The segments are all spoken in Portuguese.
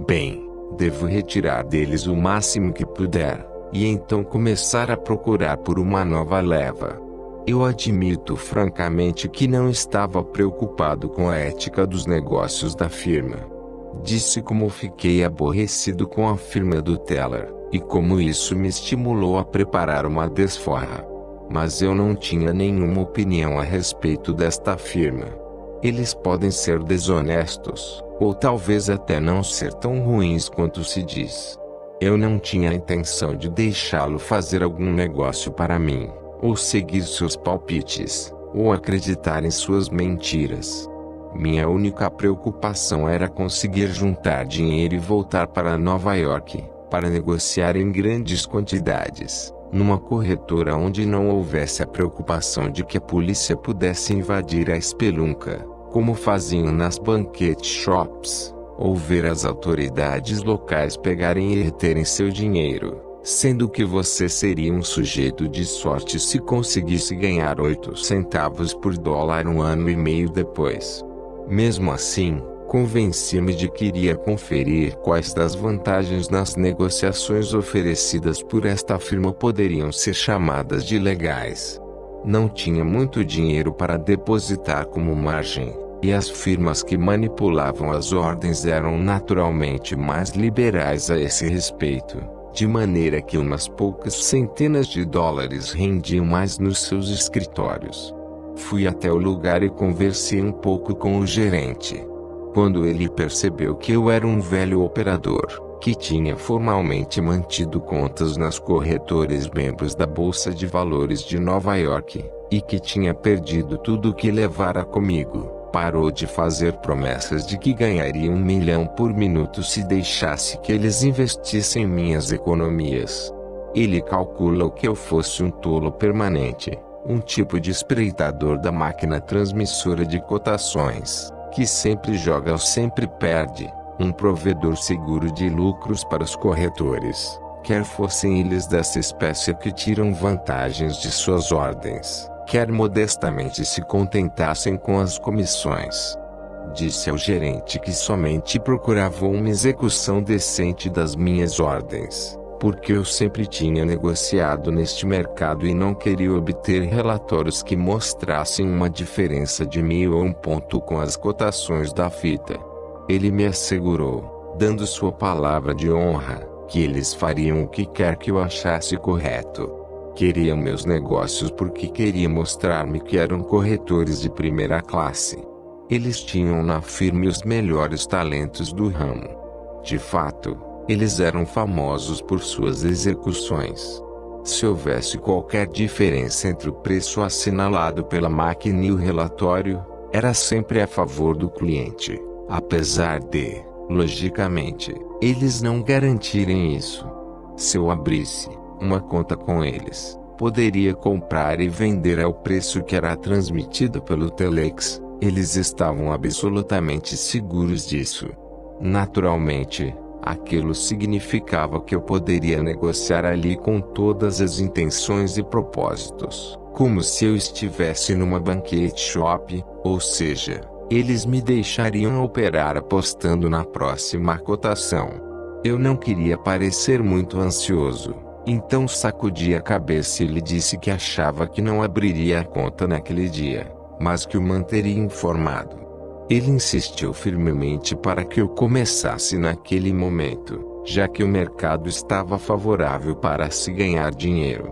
Bem, devo retirar deles o máximo que puder, e então começar a procurar por uma nova leva. Eu admito francamente que não estava preocupado com a ética dos negócios da firma. Disse como fiquei aborrecido com a firma do Teller, e como isso me estimulou a preparar uma desforra. Mas eu não tinha nenhuma opinião a respeito desta firma. Eles podem ser desonestos, ou talvez até não ser tão ruins quanto se diz. Eu não tinha a intenção de deixá-lo fazer algum negócio para mim, ou seguir seus palpites, ou acreditar em suas mentiras. Minha única preocupação era conseguir juntar dinheiro e voltar para Nova York, para negociar em grandes quantidades, numa corretora onde não houvesse a preocupação de que a polícia pudesse invadir a espelunca, como faziam nas banquet shops, ou ver as autoridades locais pegarem e reterem seu dinheiro, sendo que você seria um sujeito de sorte se conseguisse ganhar 8 centavos por dólar um ano e meio depois. Mesmo assim, convenci-me de que iria conferir quais das vantagens nas negociações oferecidas por esta firma poderiam ser chamadas de legais. Não tinha muito dinheiro para depositar como margem, e as firmas que manipulavam as ordens eram naturalmente mais liberais a esse respeito, de maneira que umas poucas centenas de dólares rendiam mais nos seus escritórios. Fui até o lugar e conversei um pouco com o gerente. Quando ele percebeu que eu era um velho operador, que tinha formalmente mantido contas nas corretoras membros da Bolsa de Valores de Nova York, e que tinha perdido tudo o que levara comigo, parou de fazer promessas de que ganharia 1 milhão por minuto se deixasse que eles investissem em minhas economias. Ele calculou que eu fosse um tolo permanente, um tipo de espreitador da máquina transmissora de cotações, que sempre joga ou sempre perde, um provedor seguro de lucros para os corretores, quer fossem eles dessa espécie que tiram vantagens de suas ordens, quer modestamente se contentassem com as comissões. Disse ao gerente que somente procurava uma execução decente das minhas ordens, porque eu sempre tinha negociado neste mercado e não queria obter relatórios que mostrassem uma diferença de 1 ponto com as cotações da fita. Ele me assegurou, dando sua palavra de honra, que eles fariam o que quer que eu achasse correto. Queriam meus negócios porque queriam mostrar-me que eram corretores de primeira classe. Eles tinham na firma os melhores talentos do ramo. De fato, eles eram famosos por suas execuções. Se houvesse qualquer diferença entre o preço assinalado pela máquina e o relatório, era sempre a favor do cliente, apesar de, logicamente, eles não garantirem isso. Se eu abrisse uma conta com eles, poderia comprar e vender ao preço que era transmitido pelo telex. Eles estavam absolutamente seguros disso. Naturalmente, aquilo significava que eu poderia negociar ali com todas as intenções e propósitos, como se eu estivesse numa banquet shop, ou seja, eles me deixariam operar apostando na próxima cotação. Eu não queria parecer muito ansioso, então sacudi a cabeça e lhe disse que achava que não abriria a conta naquele dia, mas que o manteria informado. Ele insistiu firmemente para que eu começasse naquele momento, já que o mercado estava favorável para se ganhar dinheiro.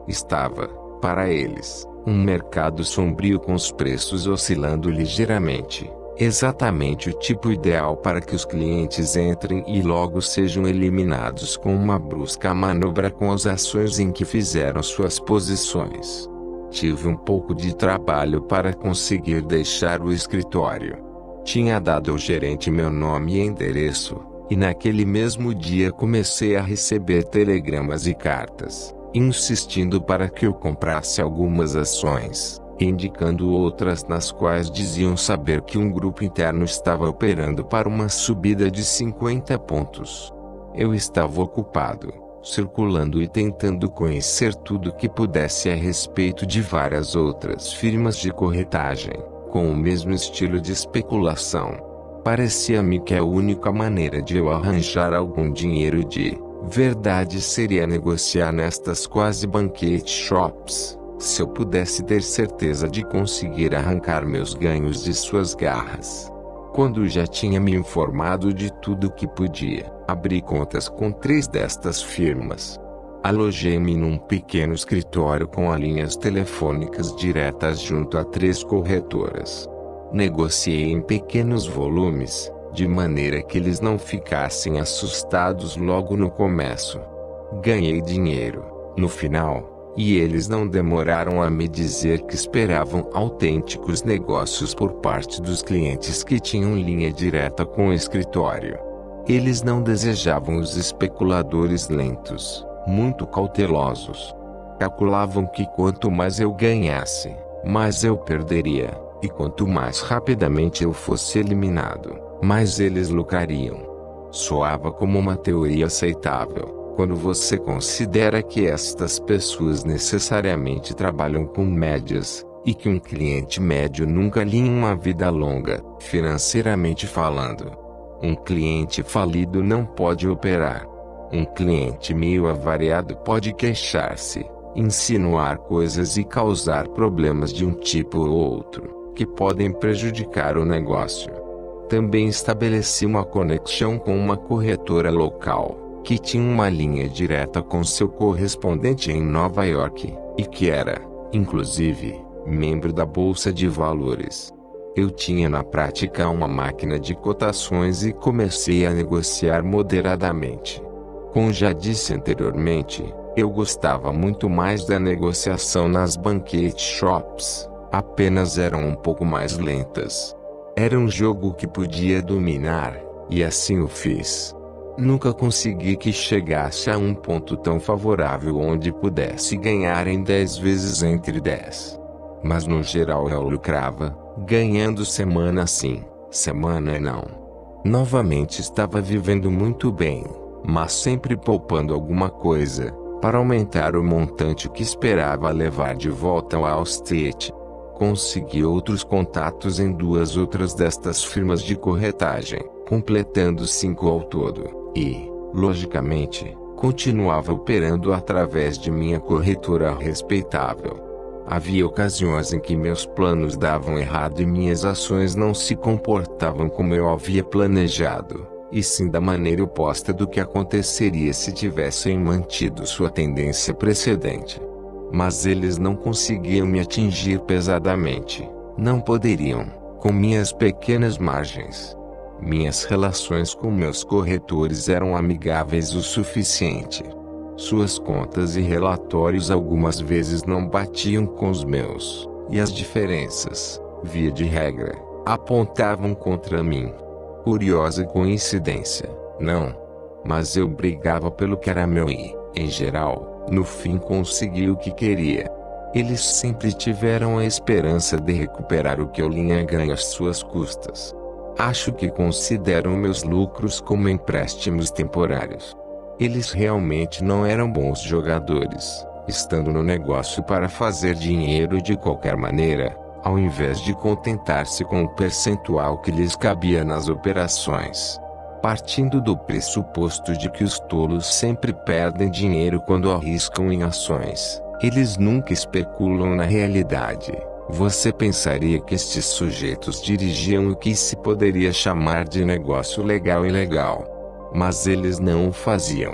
Estava, para eles, um mercado sombrio com os preços oscilando ligeiramente, exatamente o tipo ideal para que os clientes entrem e logo sejam eliminados com uma brusca manobra com as ações em que fizeram suas posições. Tive um pouco de trabalho para conseguir deixar o escritório. Tinha dado ao gerente meu nome e endereço, e naquele mesmo dia comecei a receber telegramas e cartas, insistindo para que eu comprasse algumas ações, indicando outras nas quais diziam saber que um grupo interno estava operando para uma subida de 50 pontos. Eu estava ocupado, circulando e tentando conhecer tudo o que pudesse a respeito de várias outras firmas de corretagem, com o mesmo estilo de especulação. Parecia-me que a única maneira de eu arranjar algum dinheiro de verdade seria negociar nestas quase banquete shops, se eu pudesse ter certeza de conseguir arrancar meus ganhos de suas garras. Quando já tinha me informado de tudo o que podia, abri contas com 3 destas firmas. Alojei-me num pequeno escritório com linhas telefônicas diretas junto a 3 corretoras. Negociei em pequenos volumes, de maneira que eles não ficassem assustados logo no começo. Ganhei dinheiro, no final, e eles não demoraram a me dizer que esperavam autênticos negócios por parte dos clientes que tinham linha direta com o escritório. Eles não desejavam os especuladores lentos, muito cautelosos. Calculavam que quanto mais eu ganhasse, mais eu perderia, e quanto mais rapidamente eu fosse eliminado, mais eles lucrariam. Soava como uma teoria aceitável, quando você considera que estas pessoas necessariamente trabalham com médias, e que um cliente médio nunca linha uma vida longa, financeiramente falando. Um cliente falido não pode operar. Um cliente meio avariado pode queixar-se, insinuar coisas e causar problemas de um tipo ou outro, que podem prejudicar o negócio. Também estabeleci uma conexão com uma corretora local, que tinha uma linha direta com seu correspondente em Nova York, e que era, inclusive, membro da Bolsa de Valores. Eu tinha na prática uma máquina de cotações e comecei a negociar moderadamente. Como já disse anteriormente, eu gostava muito mais da negociação nas banquete shops, apenas eram um pouco mais lentas. Era um jogo que podia dominar, e assim o fiz. Nunca consegui que chegasse a um ponto tão favorável onde pudesse ganhar em 10 vezes entre 10. Mas no geral eu lucrava, ganhando semana sim, semana não. Novamente estava vivendo muito bem, mas sempre poupando alguma coisa, para aumentar o montante que esperava levar de volta ao Wall Street. Consegui outros contatos em 2 outras destas firmas de corretagem, completando 5 ao todo, e, logicamente, continuava operando através de minha corretora respeitável. Havia ocasiões em que meus planos davam errado e minhas ações não se comportavam como eu havia planejado, e sim da maneira oposta do que aconteceria se tivessem mantido sua tendência precedente. Mas eles não conseguiam me atingir pesadamente. Não poderiam, com minhas pequenas margens. Minhas relações com meus corretores eram amigáveis o suficiente. Suas contas e relatórios algumas vezes não batiam com os meus, e as diferenças, via de regra, apontavam contra mim. Curiosa coincidência, não? Mas eu brigava pelo que era meu e, em geral, no fim consegui o que queria. Eles sempre tiveram a esperança de recuperar o que eu tinha ganho às suas custas. Acho que consideram meus lucros como empréstimos temporários. Eles realmente não eram bons jogadores, estando no negócio para fazer dinheiro de qualquer maneira, ao invés de contentar-se com o percentual que lhes cabia nas operações. Partindo do pressuposto de que os tolos sempre perdem dinheiro quando arriscam em ações, eles nunca especulam na realidade. Você pensaria que estes sujeitos dirigiam o que se poderia chamar de negócio legal e legal. Mas eles não o faziam.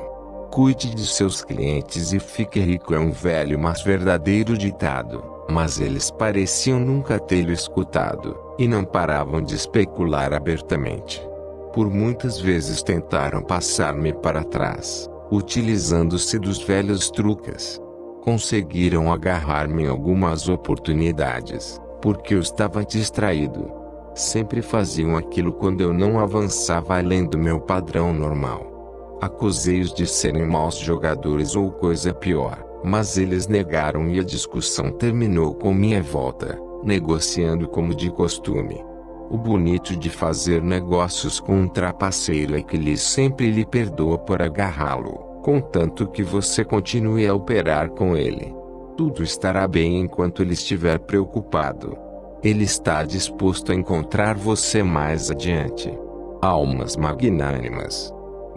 Cuide de seus clientes e fique rico é um velho mas verdadeiro ditado, mas eles pareciam nunca tê-lo escutado, e não paravam de especular abertamente. Por muitas vezes tentaram passar-me para trás, utilizando-se dos velhos truques. Conseguiram agarrar-me em algumas oportunidades, porque eu estava distraído. Sempre faziam aquilo quando eu não avançava além do meu padrão normal. Acusei-os de serem maus jogadores ou coisa pior, mas eles negaram e a discussão terminou com minha volta, negociando como de costume. O bonito de fazer negócios com um trapaceiro é que ele sempre lhe perdoa por agarrá-lo, contanto que você continue a operar com ele. Tudo estará bem enquanto ele estiver preocupado. Ele está disposto a encontrar você mais adiante. Almas magnânimas.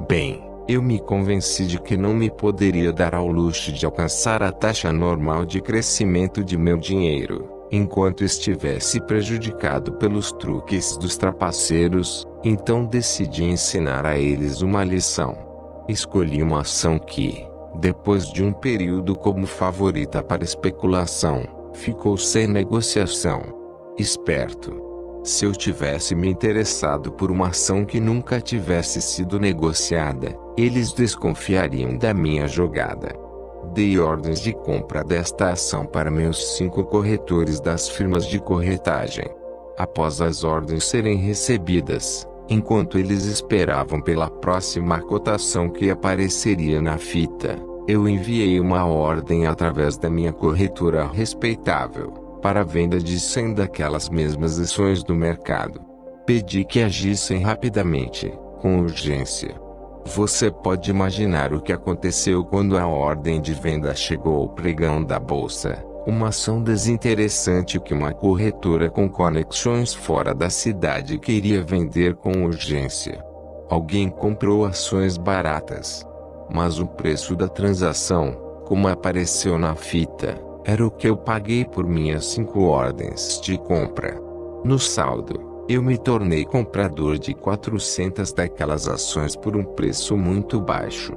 Bem, eu me convenci de que não me poderia dar ao luxo de alcançar a taxa normal de crescimento de meu dinheiro, enquanto estivesse prejudicado pelos truques dos trapaceiros, então decidi ensinar a eles uma lição. Escolhi uma ação que, depois de um período como favorita para especulação, ficou sem negociação. Esperto. Se eu tivesse me interessado por uma ação que nunca tivesse sido negociada, eles desconfiariam da minha jogada. Dei ordens de compra desta ação para meus 5 corretores das firmas de corretagem. Após as ordens serem recebidas, enquanto eles esperavam pela próxima cotação que apareceria na fita, eu enviei uma ordem através da minha corretora respeitável, para a venda de 100 daquelas mesmas ações do mercado. Pedi que agissem rapidamente, com urgência. Você pode imaginar o que aconteceu quando a ordem de venda chegou ao pregão da bolsa. Uma ação desinteressante que uma corretora com conexões fora da cidade queria vender com urgência. Alguém comprou ações baratas. Mas o preço da transação, como apareceu na fita, era o que eu paguei por minhas 5 ordens de compra. No saldo, eu me tornei comprador de 400 daquelas ações por um preço muito baixo.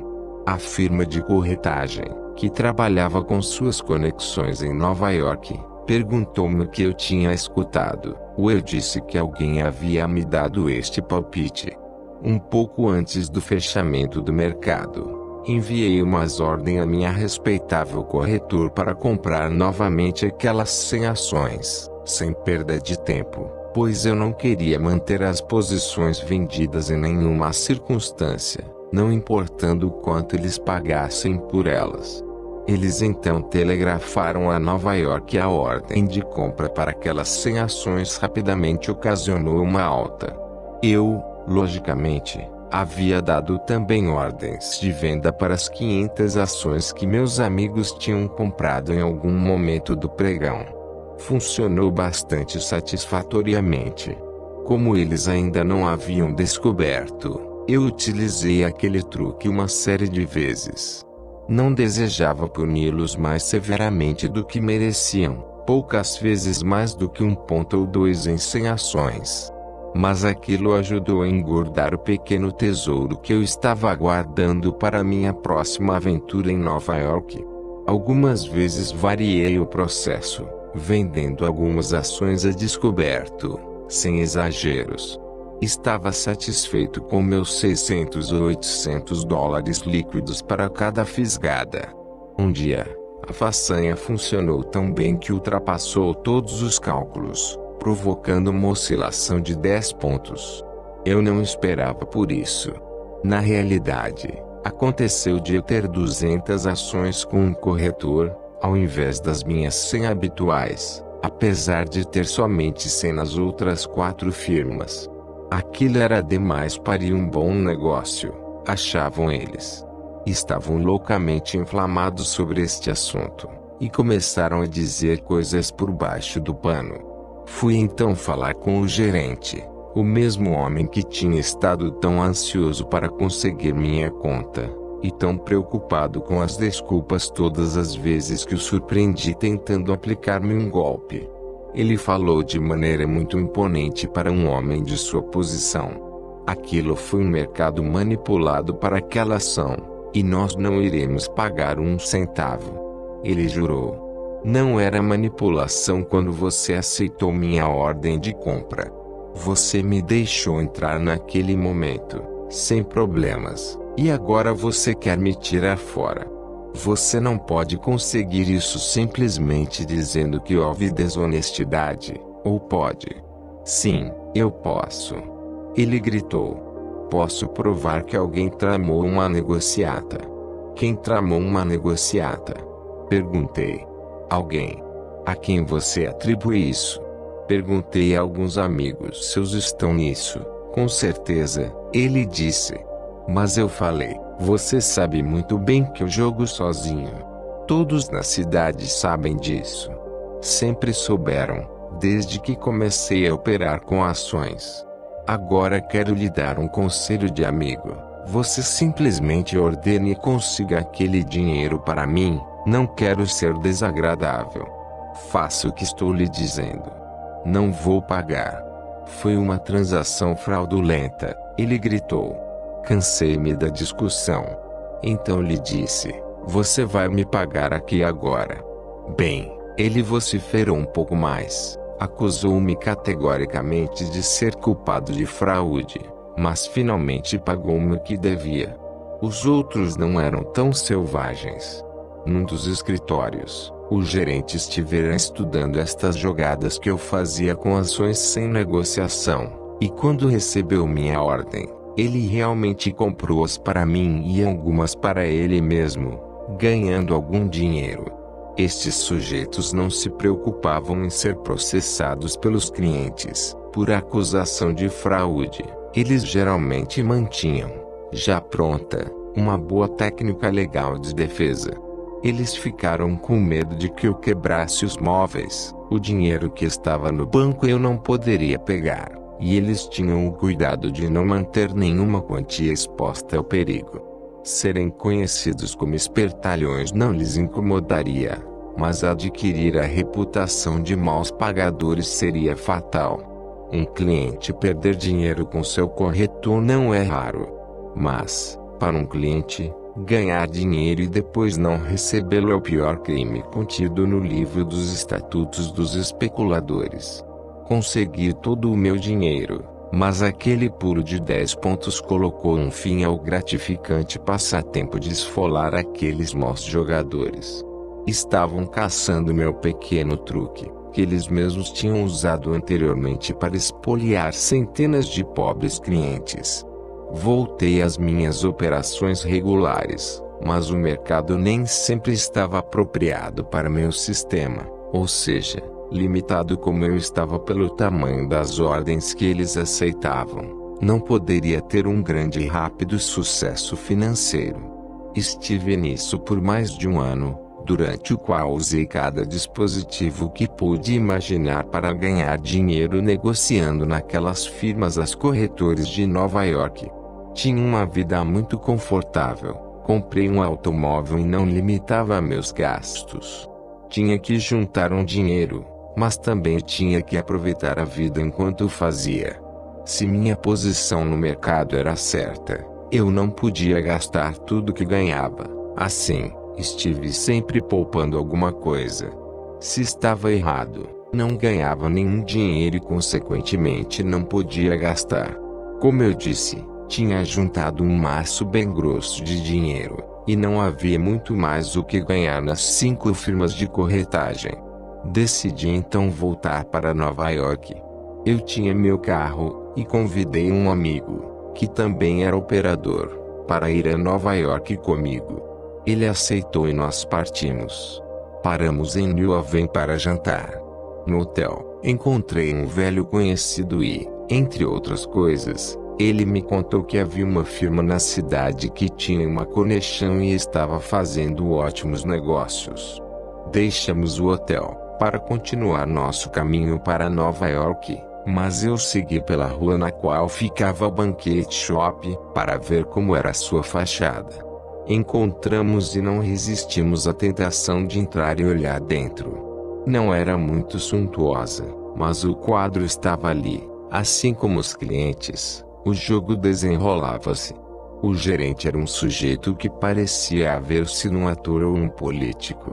A firma de corretagem, que trabalhava com suas conexões em Nova York, perguntou-me o que eu tinha escutado. Eu disse que alguém havia me dado este palpite. Um pouco antes do fechamento do mercado, enviei umas ordens a minha respeitável corretor para comprar novamente aquelas 100 ações, sem perda de tempo, pois eu não queria manter as posições vendidas em nenhuma circunstância, não importando o quanto eles pagassem por elas. Eles então telegrafaram a Nova York a ordem de compra para aquelas 100 ações rapidamente ocasionou uma alta. Eu, logicamente, havia dado também ordens de venda para as 500 ações que meus amigos tinham comprado em algum momento do pregão. Funcionou bastante satisfatoriamente. Como eles ainda não haviam descoberto, eu utilizei aquele truque uma série de vezes. Não desejava puni-los mais severamente do que mereciam, poucas vezes mais do que 1 ponto ou 2 em 100 ações. Mas aquilo ajudou a engordar o pequeno tesouro que eu estava aguardando para minha próxima aventura em Nova York. Algumas vezes variei o processo, vendendo algumas ações a descoberto, sem exageros. Estava satisfeito com meus 600 ou 800 dólares líquidos para cada fisgada. Um dia, a façanha funcionou tão bem que ultrapassou todos os cálculos, provocando uma oscilação de 10 pontos. Eu não esperava por isso. Na realidade, aconteceu de eu ter 200 ações com um corretor, ao invés das minhas 100 habituais, apesar de ter somente 100 nas outras 4 firmas. Aquilo era demais para um bom negócio, achavam eles. Estavam loucamente inflamados sobre este assunto, e começaram a dizer coisas por baixo do pano. Fui então falar com o gerente, o mesmo homem que tinha estado tão ansioso para conseguir minha conta, e tão preocupado com as desculpas todas as vezes que o surpreendi tentando aplicar-me um golpe. Ele falou de maneira muito imponente para um homem de sua posição. Aquilo foi um mercado manipulado para aquela ação, e nós não iremos pagar 1 centavo. Ele jurou. Não era manipulação quando você aceitou minha ordem de compra. Você me deixou entrar naquele momento, sem problemas, e agora você quer me tirar fora. Você não pode conseguir isso simplesmente dizendo que houve desonestidade, ou pode? Sim, eu posso. Ele gritou. Posso provar que alguém tramou uma negociata. Quem tramou uma negociata? Perguntei. Alguém. A quem você atribui isso? Perguntei a alguns amigos seus estão nisso, com certeza, ele disse. Mas eu falei, você sabe muito bem que eu jogo sozinho. Todos na cidade sabem disso. Sempre souberam, desde que comecei a operar com ações. Agora quero lhe dar um conselho de amigo. Você simplesmente ordene e consiga aquele dinheiro para mim. Não quero ser desagradável. Faça o que estou lhe dizendo. Não vou pagar. Foi uma transação fraudulenta, ele gritou. Cansei-me da discussão. Então lhe disse: você vai me pagar aqui agora. Bem, ele vociferou um pouco mais. Acusou-me categoricamente de ser culpado de fraude, mas finalmente pagou-me o que devia. Os outros não eram tão selvagens. Num dos escritórios, o gerente estivera estudando estas jogadas que eu fazia com ações sem negociação, e quando recebeu minha ordem, ele realmente comprou-as para mim e algumas para ele mesmo, ganhando algum dinheiro. Estes sujeitos não se preocupavam em ser processados pelos clientes, por acusação de fraude. Eles geralmente mantinham, já pronta, uma boa técnica legal de defesa. Eles ficaram com medo de que eu quebrasse os móveis. O dinheiro que estava no banco eu não poderia pegar, e eles tinham o cuidado de não manter nenhuma quantia exposta ao perigo. Serem conhecidos como espertalhões não lhes incomodaria, mas adquirir a reputação de maus pagadores seria fatal. Um cliente perder dinheiro com seu corretor não é raro. Mas, para um cliente, ganhar dinheiro e depois não recebê-lo é o pior crime contido no livro dos estatutos dos especuladores. Consegui todo o meu dinheiro, mas aquele pulo de 10 pontos colocou um fim ao gratificante passatempo de esfolar aqueles maus jogadores. Estavam caçando meu pequeno truque, que eles mesmos tinham usado anteriormente para espoliar centenas de pobres clientes. Voltei às minhas operações regulares, mas o mercado nem sempre estava apropriado para meu sistema, ou seja, limitado como eu estava pelo tamanho das ordens que eles aceitavam. Não poderia ter um grande e rápido sucesso financeiro. Estive nisso por mais de um ano, durante o qual usei cada dispositivo que pude imaginar para ganhar dinheiro negociando naquelas firmas as corretores de Nova York. Tinha uma vida muito confortável, comprei um automóvel e não limitava meus gastos. Tinha que juntar um dinheiro, mas também tinha que aproveitar a vida enquanto o fazia. Se minha posição no mercado era certa, eu não podia gastar tudo que ganhava. Assim, estive sempre poupando alguma coisa. Se estava errado, não ganhava nenhum dinheiro e consequentemente não podia gastar. Como eu disse, tinha juntado um maço bem grosso de dinheiro, e não havia muito mais o que ganhar nas 5 firmas de corretagem. Decidi então voltar para Nova York. Eu tinha meu carro, e convidei um amigo, que também era operador, para ir a Nova York comigo. Ele aceitou e nós partimos. Paramos em New Haven para jantar. No hotel, encontrei um velho conhecido e, entre outras coisas, ele me contou que havia uma firma na cidade que tinha uma conexão e estava fazendo ótimos negócios. Deixamos o hotel para continuar nosso caminho para Nova York, mas eu segui pela rua na qual ficava o Banquet Shop para ver como era sua fachada. Encontramos e não resistimos à tentação de entrar e olhar dentro. Não era muito suntuosa, mas o quadro estava ali, assim como os clientes. O jogo desenrolava-se. O gerente era um sujeito que parecia haver-se num ator ou um político.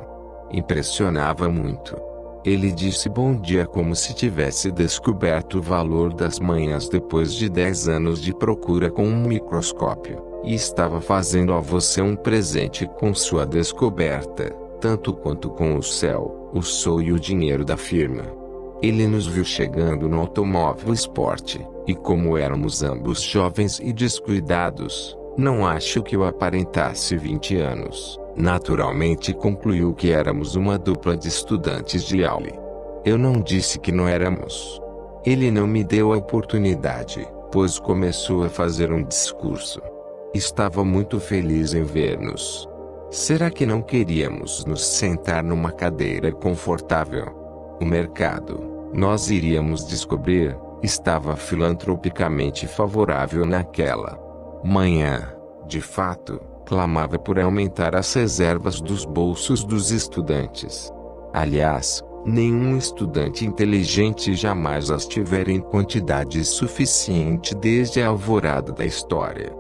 Impressionava muito. Ele disse bom dia como se tivesse descoberto o valor das manhãs depois de 10 anos de procura com um microscópio, e estava fazendo a você um presente com sua descoberta, tanto quanto com o céu, o sol e o dinheiro da firma. Ele nos viu chegando no automóvel esporte, e como éramos ambos jovens e descuidados, não acho que eu aparentasse 20 anos. Naturalmente concluiu que éramos uma dupla de estudantes de aula. Eu não disse que não éramos. Ele não me deu a oportunidade, pois começou a fazer um discurso. Estava muito feliz em ver-nos. Será que não queríamos nos sentar numa cadeira confortável? O mercado, Nós iríamos descobrir. Estava filantropicamente favorável naquela manhã. De fato, clamava por aumentar as reservas dos bolsos dos estudantes. Aliás, nenhum estudante inteligente jamais as tivera em quantidade suficiente desde a alvorada da história.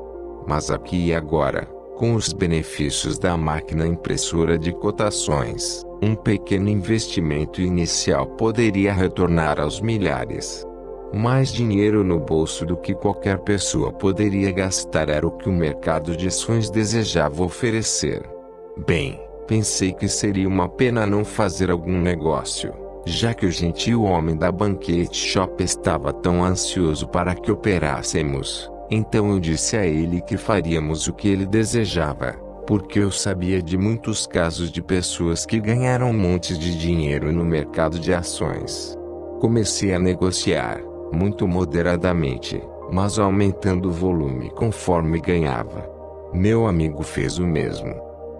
Mas aqui e agora, com os benefícios da máquina impressora de cotações, um pequeno investimento inicial poderia retornar aos milhares. Mais dinheiro no bolso do que qualquer pessoa poderia gastar era o que o mercado de ações desejava oferecer. Bem, pensei que seria uma pena não fazer algum negócio, já que o gentil homem da Banquete Shop estava tão ansioso para que operássemos. Então eu disse a ele que faríamos o que ele desejava, porque eu sabia de muitos casos de pessoas que ganharam montes de dinheiro no mercado de ações. Comecei a negociar, muito moderadamente, mas aumentando o volume conforme ganhava. Meu amigo fez o mesmo.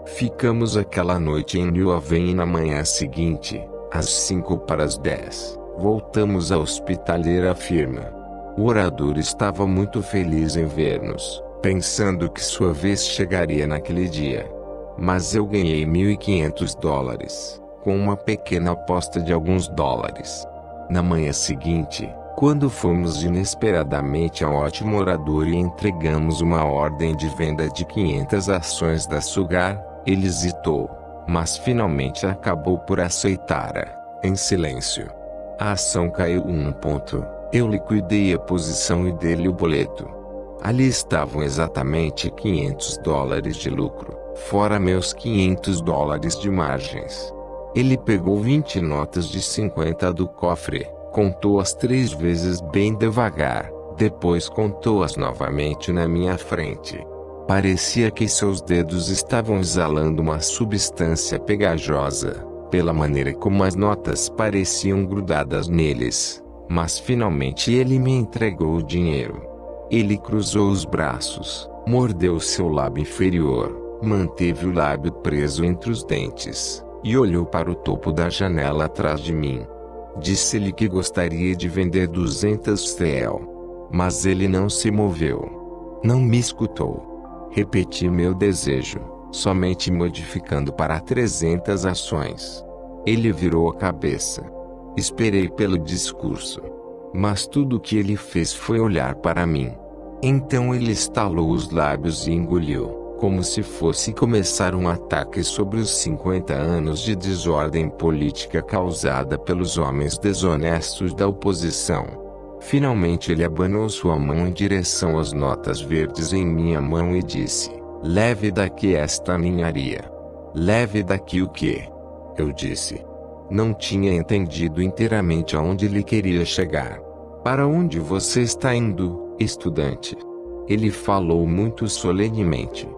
Ficamos aquela noite em New Haven e na manhã seguinte, às 9:55, voltamos à hospitaleira firma. O orador estava muito feliz em ver-nos, pensando que sua vez chegaria naquele dia. Mas eu ganhei $1.500, com uma pequena aposta de alguns dólares. Na manhã seguinte, quando fomos inesperadamente ao ótimo orador e entregamos uma ordem de venda de 500 ações da Sugar, ele hesitou, mas finalmente acabou por aceitar, em silêncio. A ação caiu 1 ponto. Eu liquidei a posição e dei-lhe o boleto. Ali estavam exatamente $500 de lucro, fora meus $500 de margens. Ele pegou 20 notas de 50 do cofre, contou-as 3 vezes bem devagar, depois contou-as novamente na minha frente. Parecia que seus dedos estavam exalando uma substância pegajosa, pela maneira como as notas pareciam grudadas neles. Mas finalmente ele me entregou o dinheiro. Ele cruzou os braços, mordeu seu lábio inferior, manteve o lábio preso entre os dentes, e olhou para o topo da janela atrás de mim. Disse-lhe que gostaria de vender 200 TL. Mas ele não se moveu. Não me escutou. Repeti meu desejo, somente modificando para 300 ações. Ele virou a cabeça. Esperei pelo discurso. Mas tudo o que ele fez foi olhar para mim. Então ele estalou os lábios e engoliu, como se fosse começar um ataque sobre os 50 anos de desordem política causada pelos homens desonestos da oposição. Finalmente ele abanou sua mão em direção às notas verdes em minha mão e disse: "Leve daqui esta ninharia." "Leve daqui o quê?" eu disse. Não tinha entendido inteiramente aonde ele queria chegar. "Para onde você está indo, estudante?" Ele falou muito solenemente.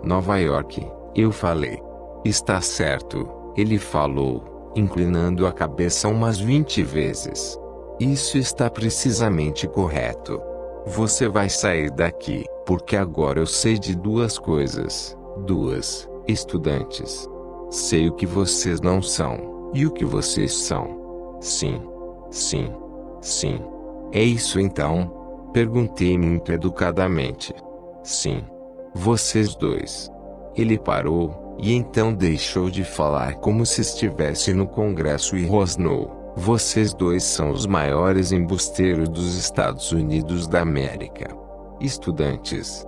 "Nova York", eu falei. "Está certo", ele falou, inclinando a cabeça umas 20 vezes. "Isso está precisamente correto. Você vai sair daqui, porque agora eu sei de 2 coisas. 2, estudantes. Sei o que vocês não são. E o que vocês são?" "Sim. Sim. Sim." "É isso então?" perguntei muito educadamente. "Sim. Vocês 2. Ele parou, e então deixou de falar como se estivesse no Congresso e rosnou: "Vocês 2 são os maiores embusteiros dos Estados Unidos da América. Estudantes.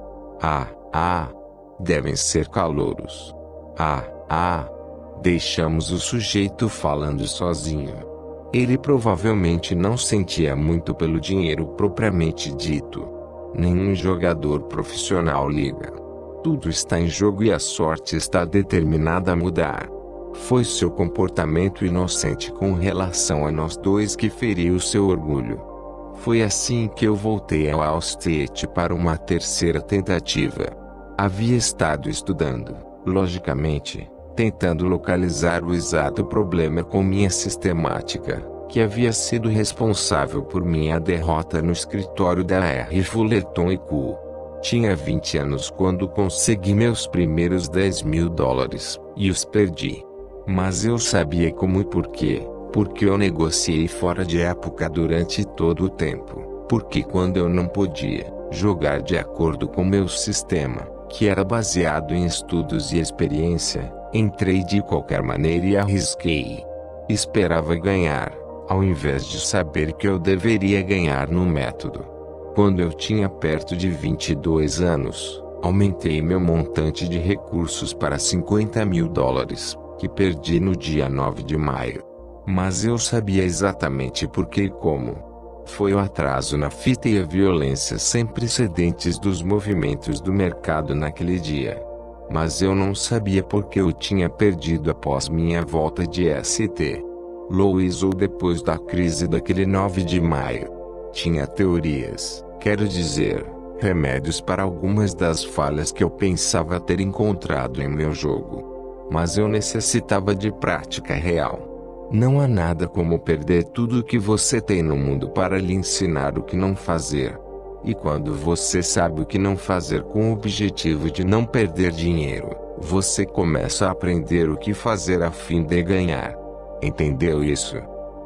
Devem ser calouros. Deixamos o sujeito falando sozinho. Ele provavelmente não sentia muito pelo dinheiro propriamente dito. Nenhum jogador profissional liga. Tudo está em jogo e a sorte está determinada a mudar. Foi seu comportamento inocente com relação a nós 2 que feriu seu orgulho. Foi assim que eu voltei ao Wall Street para uma 3ª tentativa. Havia estado estudando, logicamente, tentando localizar o exato problema com minha sistemática, que havia sido responsável por minha derrota no escritório da R. Fullerton & Co. Tinha 20 anos quando consegui meus primeiros $10.000, e os perdi. Mas eu sabia como e por quê, Porque eu negociei fora de época durante todo o tempo. Porque quando eu não podia jogar de acordo com meu sistema, que era baseado em estudos e experiência, entrei de qualquer maneira e arrisquei. Esperava ganhar, ao invés de saber que eu deveria ganhar no método. Quando eu tinha perto de 22 anos, aumentei meu montante de recursos para $50.000, que perdi no dia 9 de maio. Mas eu sabia exatamente por que e como. Foi o atraso na fita e a violência sem precedentes dos movimentos do mercado naquele dia. Mas eu não sabia por que eu tinha perdido após minha volta de St. Louis ou depois da crise daquele 9 de maio. Tinha teorias, quero dizer, remédios para algumas das falhas que eu pensava ter encontrado em meu jogo. Mas eu necessitava de prática real. Não há nada como perder tudo o que você tem no mundo para lhe ensinar o que não fazer. E quando você sabe o que não fazer com o objetivo de não perder dinheiro, você começa a aprender o que fazer a fim de ganhar. Entendeu isso?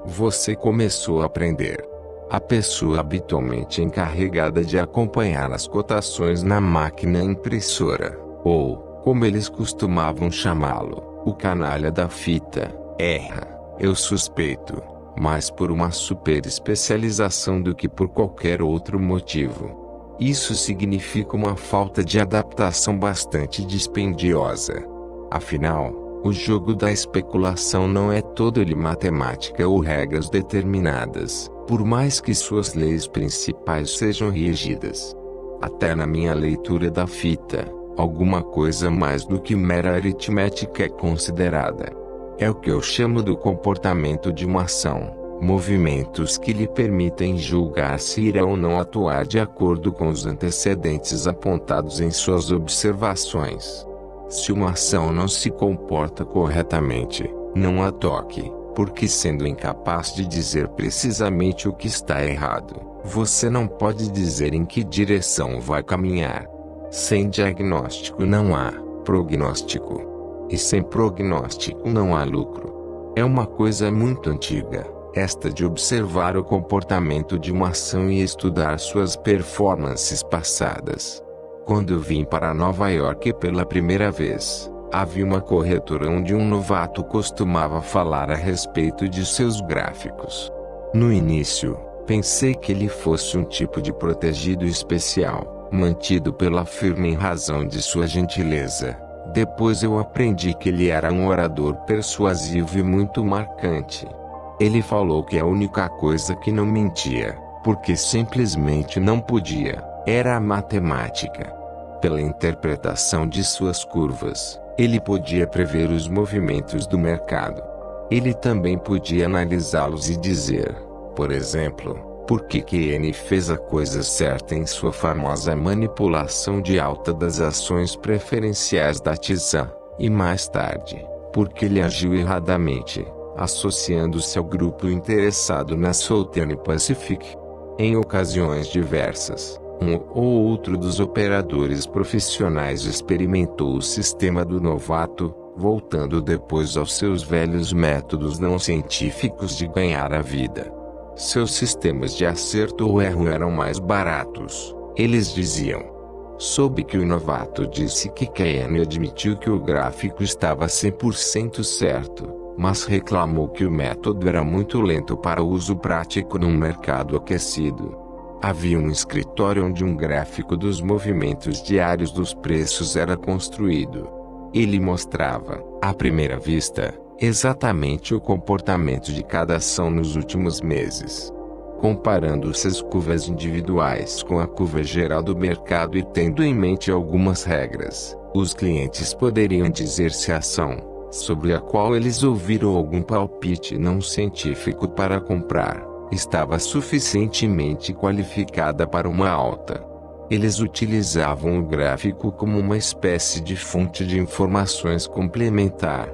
Você começou a aprender. A pessoa habitualmente encarregada de acompanhar as cotações na máquina impressora, ou, como eles costumavam chamá-lo, o canalha da fita, erra. Eu suspeito, mais por uma super especialização do que por qualquer outro motivo. Isso significa uma falta de adaptação bastante dispendiosa. Afinal, o jogo da especulação não é todo ele matemática ou regras determinadas, por mais que suas leis principais sejam rígidas. Até na minha leitura da fita, alguma coisa mais do que mera aritmética é considerada. É o que eu chamo do comportamento de uma ação, movimentos que lhe permitem julgar se irá ou não atuar de acordo com os antecedentes apontados em suas observações. Se uma ação não se comporta corretamente, não a toque, porque sendo incapaz de dizer precisamente o que está errado, você não pode dizer em que direção vai caminhar. Sem diagnóstico não há prognóstico. E sem prognóstico não há lucro. É uma coisa muito antiga, esta de observar o comportamento de uma ação e estudar suas performances passadas. Quando eu vim para Nova York pela primeira vez, havia uma corretora onde um novato costumava falar a respeito de seus gráficos. No início, pensei que ele fosse um tipo de protegido especial, mantido pela firma em razão de sua gentileza. Depois eu aprendi que ele era um orador persuasivo e muito marcante. Ele falou que a única coisa que não mentia, porque simplesmente não podia, era a matemática. Pela interpretação de suas curvas, ele podia prever os movimentos do mercado. Ele também podia analisá-los e dizer, por exemplo, por que N fez a coisa certa em sua famosa manipulação de alta das ações preferenciais da Tizan, e mais tarde, porque ele agiu erradamente, associando-se ao grupo interessado na Southern Pacific. Em ocasiões diversas, um ou outro dos operadores profissionais experimentou o sistema do novato, voltando depois aos seus velhos métodos não científicos de ganhar a vida. Seus sistemas de acerto ou erro eram mais baratos, eles diziam. Soube que o novato disse que Keynes admitiu que o gráfico estava 100% certo, mas reclamou que o método era muito lento para uso prático num mercado aquecido. Havia um escritório onde um gráfico dos movimentos diários dos preços era construído. Ele mostrava, à primeira vista, exatamente o comportamento de cada ação nos últimos meses. Comparando essas curvas individuais com a curva geral do mercado e tendo em mente algumas regras, os clientes poderiam dizer se a ação, sobre a qual eles ouviram algum palpite não científico para comprar, estava suficientemente qualificada para uma alta. Eles utilizavam o gráfico como uma espécie de fonte de informações complementar.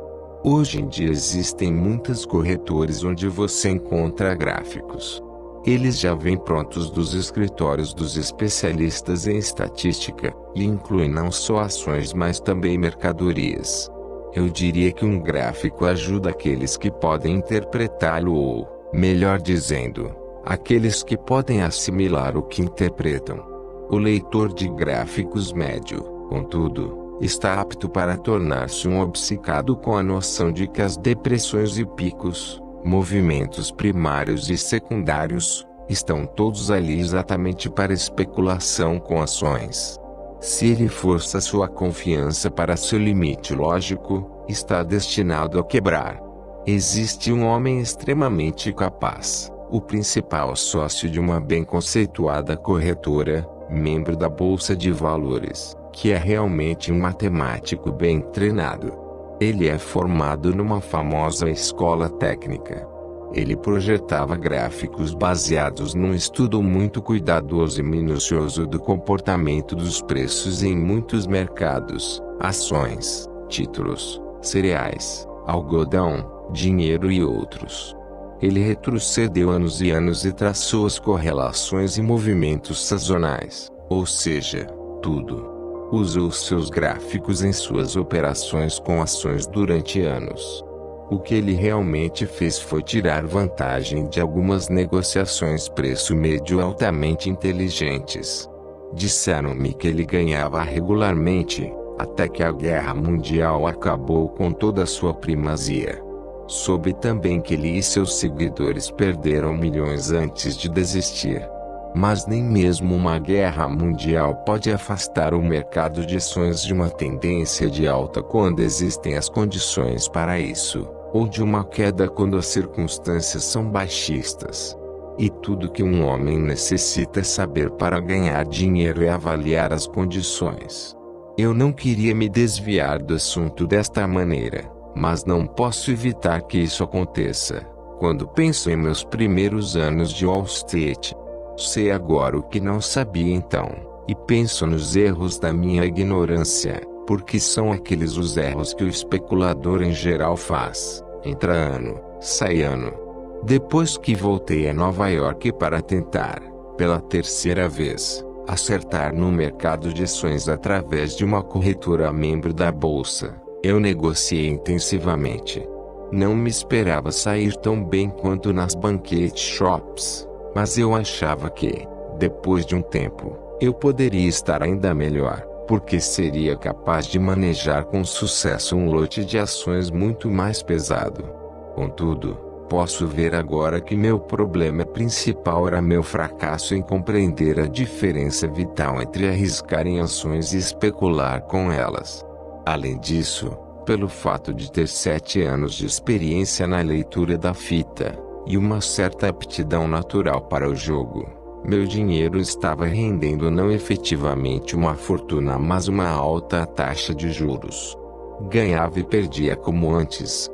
Hoje em dia existem muitos corretores onde você encontra gráficos. Eles já vêm prontos dos escritórios dos especialistas em estatística, e incluem não só ações mas também mercadorias. Eu diria que um gráfico ajuda aqueles que podem interpretá-lo ou, melhor dizendo, aqueles que podem assimilar o que interpretam. O leitor de gráficos médio, contudo, está apto para tornar-se um obcecado com a noção de que as depressões e picos, movimentos primários e secundários, estão todos ali exatamente para especulação com ações. Se ele força sua confiança para seu limite lógico, está destinado a quebrar. Existe um homem extremamente capaz, o principal sócio de uma bem conceituada corretora, membro da Bolsa de Valores, que é realmente um matemático bem treinado. Ele é formado numa famosa escola técnica. Ele projetava gráficos baseados num estudo muito cuidadoso e minucioso do comportamento dos preços em muitos mercados, ações, títulos, cereais, algodão, dinheiro e outros. Ele retrocedeu anos e anos e traçou as correlações e movimentos sazonais, ou seja, tudo. Usou seus gráficos em suas operações com ações durante anos. O que ele realmente fez foi tirar vantagem de algumas negociações preço-médio altamente inteligentes. Disseram-me que ele ganhava regularmente, até que a guerra mundial acabou com toda a sua primazia. Soube também que ele e seus seguidores perderam milhões antes de desistir. Mas nem mesmo uma guerra mundial pode afastar o mercado de ações de uma tendência de alta quando existem as condições para isso, ou de uma queda quando as circunstâncias são baixistas. E tudo que um homem necessita saber para ganhar dinheiro é avaliar as condições. Eu não queria me desviar do assunto desta maneira, mas não posso evitar que isso aconteça. Quando penso em meus primeiros anos de Wall Street, sei agora o que não sabia então, e penso nos erros da minha ignorância, porque são aqueles os erros que o especulador em geral faz. Entra ano, sai ano. Depois que voltei a Nova York para tentar, pela terceira vez, acertar no mercado de ações através de uma corretora membro da bolsa, eu negociei intensivamente. Não me esperava sair tão bem quanto nas banquete shops. Mas eu achava que, depois de um tempo, eu poderia estar ainda melhor, porque seria capaz de manejar com sucesso um lote de ações muito mais pesado. Contudo, posso ver agora que meu problema principal era meu fracasso em compreender a diferença vital entre arriscar em ações e especular com elas. Além disso, pelo fato de ter 7 anos de experiência na leitura da fita, e uma certa aptidão natural para o jogo, meu dinheiro estava rendendo não efetivamente uma fortuna mas uma alta taxa de juros. Ganhava e perdia como antes,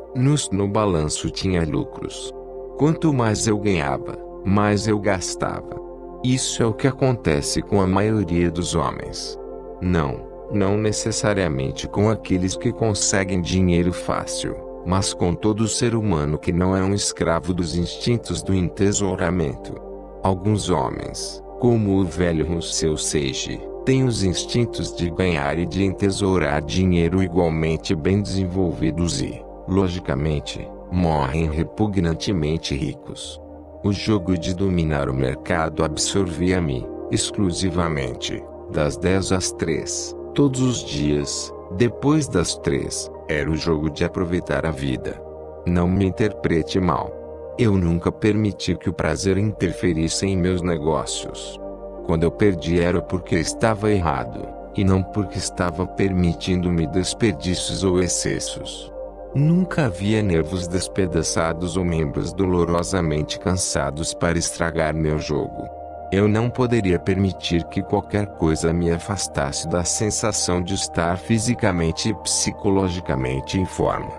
no balanço tinha lucros. Quanto mais eu ganhava, mais eu gastava. Isso é o que acontece com a maioria dos homens. Não necessariamente com aqueles que conseguem dinheiro fácil, mas com todo ser humano que não é um escravo dos instintos do entesouramento. Alguns homens, como o velho Russell Sage, têm os instintos de ganhar e de entesourar dinheiro igualmente bem desenvolvidos e, logicamente, morrem repugnantemente ricos. O jogo de dominar o mercado absorvia-me, exclusivamente, das 10 às 3, todos os dias. Depois das 3, era o jogo de aproveitar a vida. Não me interprete mal. Eu nunca permiti que o prazer interferisse em meus negócios. Quando eu perdi era porque estava errado, e não porque estava permitindo-me desperdícios ou excessos. Nunca havia nervos despedaçados ou membros dolorosamente cansados para estragar meu jogo. Eu não poderia permitir que qualquer coisa me afastasse da sensação de estar fisicamente e psicologicamente em forma.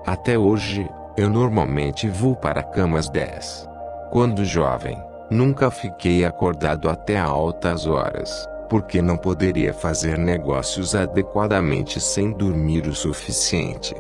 Até hoje, eu normalmente vou para a cama às 10. Quando jovem, nunca fiquei acordado até altas horas, porque não poderia fazer negócios adequadamente sem dormir o suficiente.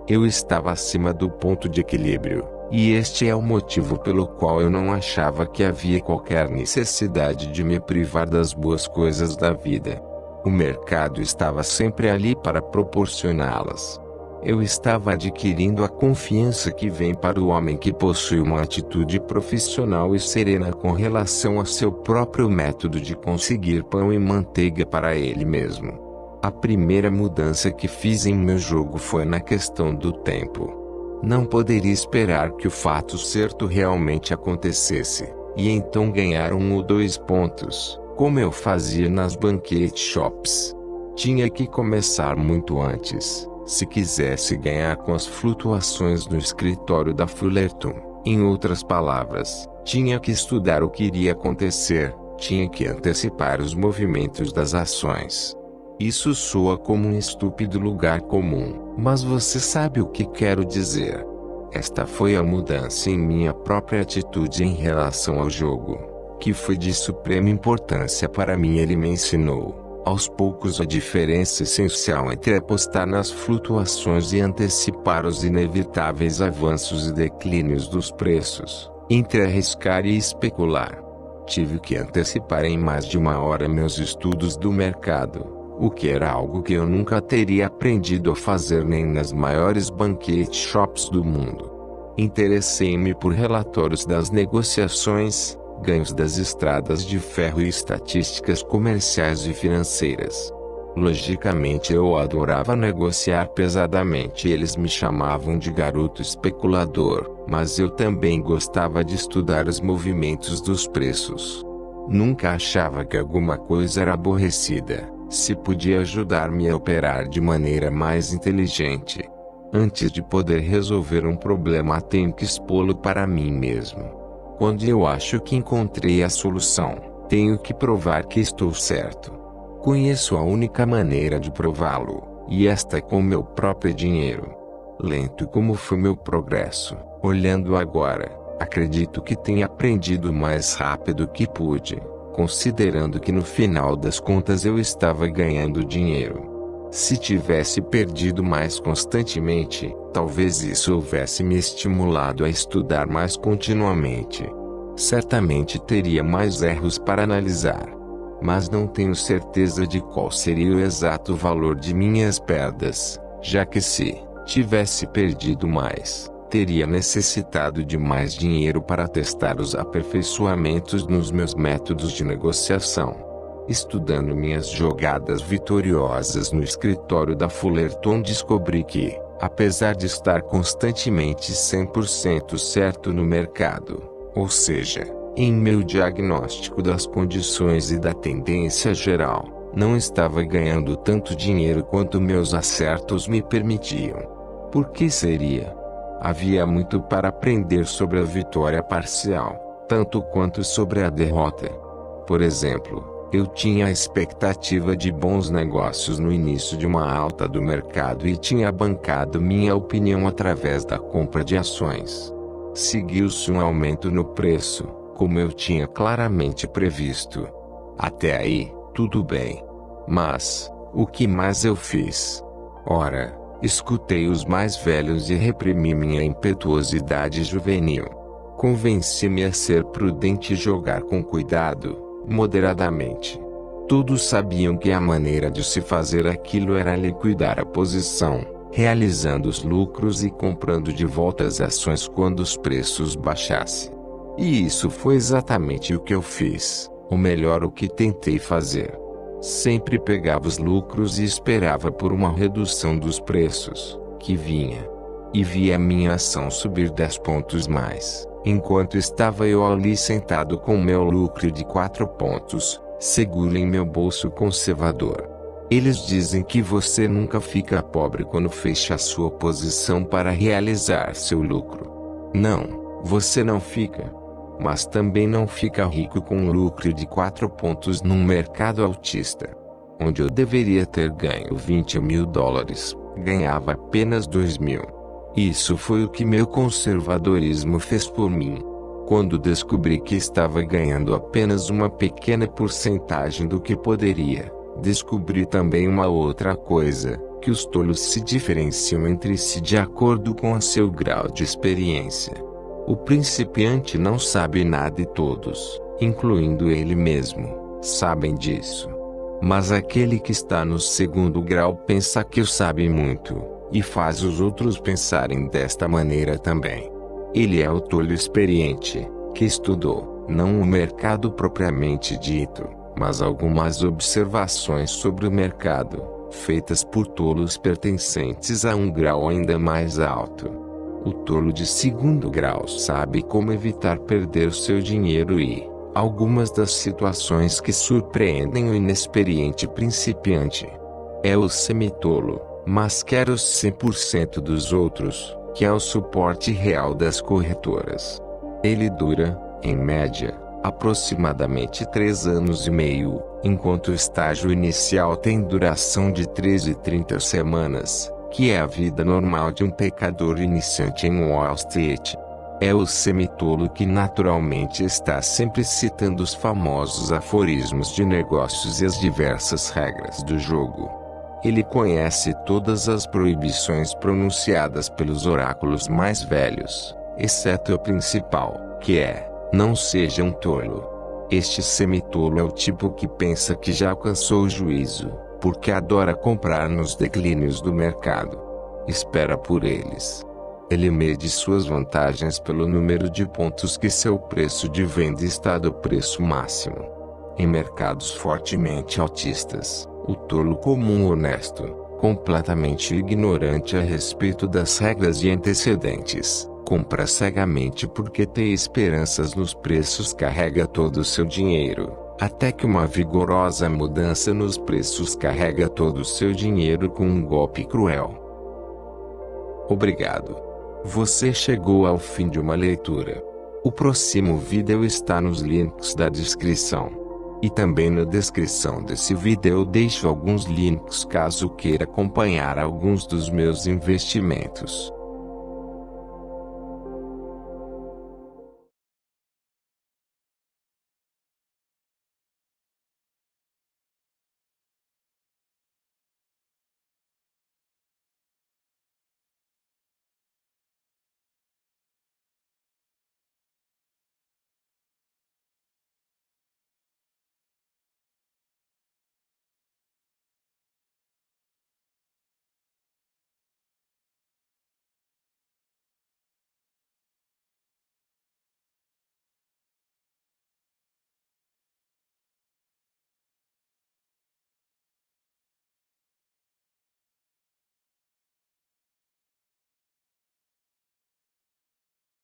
Eu estava acima do ponto de equilíbrio. E este é o motivo pelo qual eu não achava que havia qualquer necessidade de me privar das boas coisas da vida. O mercado estava sempre ali para proporcioná-las. Eu estava adquirindo a confiança que vem para o homem que possui uma atitude profissional e serena com relação a seu próprio método de conseguir pão e manteiga para ele mesmo. A primeira mudança que fiz em meu jogo foi na questão do tempo. Não poderia esperar que o fato certo realmente acontecesse, e então ganhar 1 ou 2 pontos, como eu fazia nas banquete shops. Tinha que começar muito antes, se quisesse ganhar com as flutuações no escritório da Fullerton. Em outras palavras, tinha que estudar o que iria acontecer, tinha que antecipar os movimentos das ações. Isso soa como um estúpido lugar comum, mas você sabe o que quero dizer. Esta foi a mudança em minha própria atitude em relação ao jogo, que foi de suprema importância para mim. Ele me ensinou, aos poucos, a diferença essencial entre apostar nas flutuações e antecipar os inevitáveis avanços e declínios dos preços, entre arriscar e especular. Tive que antecipar em mais de 1 hora meus estudos do mercado, o que era algo que eu nunca teria aprendido a fazer nem nas maiores banquete shops do mundo. Interessei-me por relatórios das negociações, ganhos das estradas de ferro e estatísticas comerciais e financeiras. Logicamente eu adorava negociar pesadamente e eles me chamavam de garoto especulador, mas eu também gostava de estudar os movimentos dos preços. Nunca achava que alguma coisa era aborrecida, se podia ajudar-me a operar de maneira mais inteligente. Antes de poder resolver um problema, tenho que expô-lo para mim mesmo. Quando eu acho que encontrei a solução, tenho que provar que estou certo. Conheço a única maneira de prová-lo, e esta é com meu próprio dinheiro. Lento como foi meu progresso, olhando agora, acredito que tenha aprendido mais rápido que pude, considerando que no final das contas eu estava ganhando dinheiro. Se tivesse perdido mais constantemente, talvez isso houvesse me estimulado a estudar mais continuamente. Certamente teria mais erros para analisar. Mas não tenho certeza de qual seria o exato valor de minhas perdas, já que se tivesse perdido mais, teria necessitado de mais dinheiro para testar os aperfeiçoamentos nos meus métodos de negociação. Estudando minhas jogadas vitoriosas no escritório da Fullerton, descobri que, apesar de estar constantemente 100% certo no mercado, ou seja, em meu diagnóstico das condições e da tendência geral, não estava ganhando tanto dinheiro quanto meus acertos me permitiam. Por que seria? Havia muito para aprender sobre a vitória parcial, tanto quanto sobre a derrota. Por exemplo, eu tinha a expectativa de bons negócios no início de uma alta do mercado e tinha bancado minha opinião através da compra de ações. Seguiu-se um aumento no preço, como eu tinha claramente previsto. Até aí, tudo bem. Mas, o que mais eu fiz? Ora, escutei os mais velhos e reprimi minha impetuosidade juvenil. Convenci-me a ser prudente e jogar com cuidado, moderadamente. Todos sabiam que a maneira de se fazer aquilo era liquidar a posição, realizando os lucros e comprando de volta as ações quando os preços baixassem. E isso foi exatamente o que eu fiz, ou melhor, o que tentei fazer. Sempre pegava os lucros e esperava por uma redução dos preços, que vinha. E via minha ação subir 10 pontos mais, enquanto estava eu ali sentado com meu lucro de 4 pontos, seguro em meu bolso conservador. Eles dizem que você nunca fica pobre quando fecha a sua posição para realizar seu lucro. Não, você não fica. Mas também não fica rico com um lucro de 4 pontos num mercado altista. Onde eu deveria ter ganho $20.000, ganhava apenas 2.000. Isso foi o que meu conservadorismo fez por mim. Quando descobri que estava ganhando apenas uma pequena porcentagem do que poderia, descobri também uma outra coisa, que os tolos se diferenciam entre si de acordo com o seu grau de experiência. O principiante não sabe nada e todos, incluindo ele mesmo, sabem disso. Mas aquele que está no segundo grau pensa que sabe muito, e faz os outros pensarem desta maneira também. Ele é o tolo experiente, que estudou, não o mercado propriamente dito, mas algumas observações sobre o mercado, feitas por tolos pertencentes a um grau ainda mais alto. O tolo de segundo grau sabe como evitar perder seu dinheiro e algumas das situações que surpreendem o inexperiente principiante. É o semitolo, mas quer os 100% dos outros, que é o suporte real das corretoras. Ele dura, em média, aproximadamente 3 anos e meio, enquanto o estágio inicial tem duração de 13 e 30 semanas, que é a vida normal de um pecador iniciante em Wall Street. É o semitolo que naturalmente está sempre citando os famosos aforismos de negócios e as diversas regras do jogo. Ele conhece todas as proibições pronunciadas pelos oráculos mais velhos, exceto a principal, que é: não seja um tolo. Este semitolo é o tipo que pensa que já alcançou o juízo, porque adora comprar nos declínios do mercado. Espera por eles. Ele mede suas vantagens pelo número de pontos que seu preço de venda está do preço máximo. Em mercados fortemente altistas, o tolo comum honesto, completamente ignorante a respeito das regras e antecedentes, compra cegamente porque tem esperanças nos preços, carrega todo o seu dinheiro, até que uma vigorosa mudança nos preços carrega todo o seu dinheiro com um golpe cruel. Obrigado. Você chegou ao fim de uma leitura. O próximo vídeo está nos links da descrição. E também na descrição desse vídeo eu deixo alguns links caso queira acompanhar alguns dos meus investimentos.